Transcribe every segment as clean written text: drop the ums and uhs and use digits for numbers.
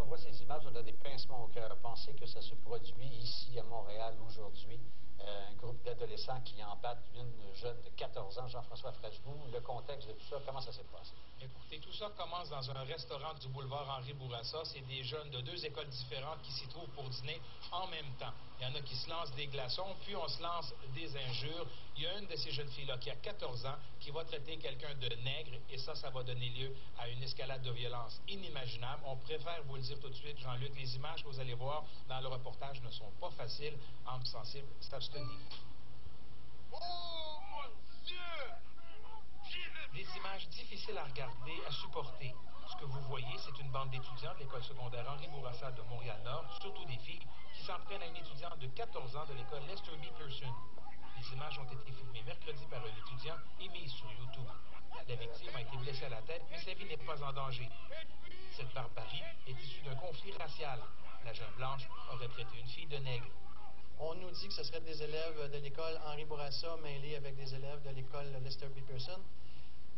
voit ces images, on a des pincements au cœur. Pensez que ça se produit ici à Montréal aujourd'hui. Un groupe d'adolescents qui en battent une jeune de 14 ans, Jean-François Fresboux. Le contexte de tout ça, comment ça s'est passé? Écoutez, tout ça commence dans un restaurant du boulevard Henri Bourassa. C'est des jeunes de deux écoles différentes qui s'y trouvent pour dîner en même temps. Il y en a qui se lancent des glaçons, puis on se lance des injures. Il y a une de ces jeunes filles-là qui a 14 ans, qui va traiter quelqu'un de nègre, et ça va donner lieu à une escalade de violence inimaginable. On préfère vous le dire tout de suite, Jean-Luc, les images que vous allez voir dans le reportage ne sont pas faciles. Âmes sensibles, s'abstenir. Oh, mon Dieu! Des images difficiles à regarder, à supporter. Ce que vous voyez, c'est une bande d'étudiants de l'école secondaire Henri Bourassa de Montréal-Nord, surtout des filles, qui s'en prennent à une étudiante de 14 ans de l'école Lester B. Pearson. Les images ont été filmées mercredi par un étudiant et mises sur YouTube. La victime a été blessée à la tête, mais sa vie n'est pas en danger. Cette barbarie est issue d'un conflit racial. La jeune blanche aurait traité une fille de nègre. On nous dit que ce serait des élèves de l'école Henri Bourassa mêlés avec des élèves de l'école Lester B. Pearson.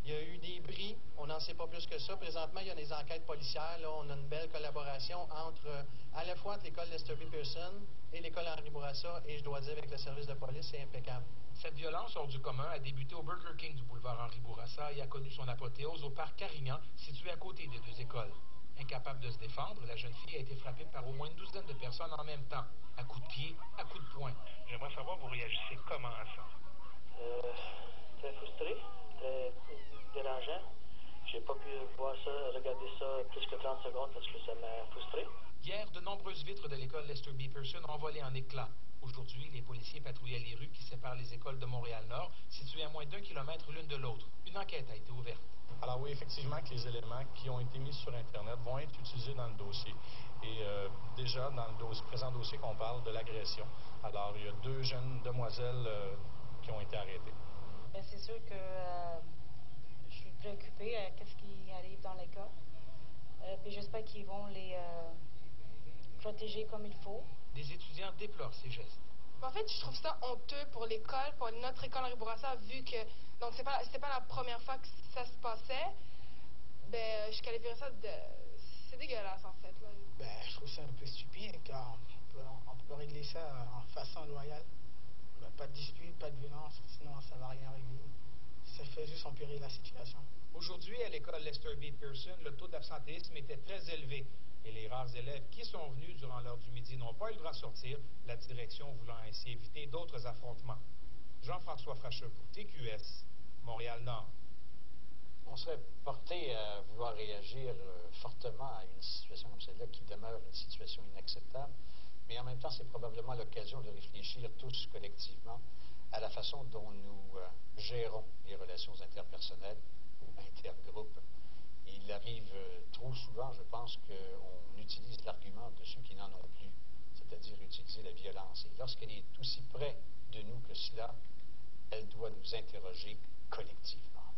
Il y a eu des bris, on n'en sait pas plus que ça. Présentement, il y a des enquêtes policières. Là, on a une belle collaboration à la fois entre l'école Lester B. Pearson et l'école Henri Bourassa, et je dois dire avec le service de police, c'est impeccable. Cette violence hors du commun a débuté au Burger King du boulevard Henri Bourassa et a connu son apothéose au parc Carignan, situé à côté des deux écoles. Incapable de se défendre, la jeune fille a été frappée par au moins une douzaine de personnes en même temps, à coups de pied, à coups de poing. J'aimerais savoir, vous réagissez comment à ça? Très frustré, très dérangeant. J'ai pas pu regarder ça plus que 30 secondes parce que ça m'a frustré. Hier, de nombreuses vitres de l'école Lester B. Pearson ont volé en éclats. Aujourd'hui, les policiers patrouillaient les rues qui séparent les écoles de Montréal-Nord, situées à moins d'1 kilomètre l'une de l'autre. Une enquête a été ouverte. Alors oui, effectivement, que les éléments qui ont été mis sur Internet vont être utilisés dans le dossier. Et déjà, dans le présent dossier qu'on parle de l'agression, alors il y a 2 jeunes demoiselles qui ont été arrêtées. Bien, c'est sûr que je suis préoccupée à ce qui arrive dans l'école. Puis j'espère qu'ils vont les protéger comme il faut. Des étudiants déplorent ces gestes. En fait, je trouve ça honteux pour l'école, pour notre école Henri Bourassa, vu que donc c'était pas la première fois que ça se passait. Ben, je qualifierais ça de... C'est dégueulasse, en fait. Là. Ben, je trouve ça un peu stupide, car on peut régler ça en façon loyale. Ben, pas de dispute, pas de violence, sinon ça va rien régler. Ça fait juste empirer la situation. Aujourd'hui, à l'école Lester B. Pearson, le taux d'absentéisme était très élevé. Et les rares élèves qui sont venus durant l'heure du midi n'ont pas eu le droit de sortir, la direction voulant ainsi éviter d'autres affrontements. Jean-François Fracheux pour TQS, Montréal-Nord. On serait porté à vouloir réagir fortement à une situation comme celle-là qui demeure une situation inacceptable, mais en même temps, c'est probablement l'occasion de réfléchir tous collectivement à la façon dont nous gérons les relations interpersonnelles ou intergroupes. Il arrive trop souvent, je pense, qu'on utilise l'argument de ceux qui n'en ont plus, c'est-à-dire utiliser la violence. Et lorsqu'elle est aussi près de nous que cela, elle doit nous interroger collectivement.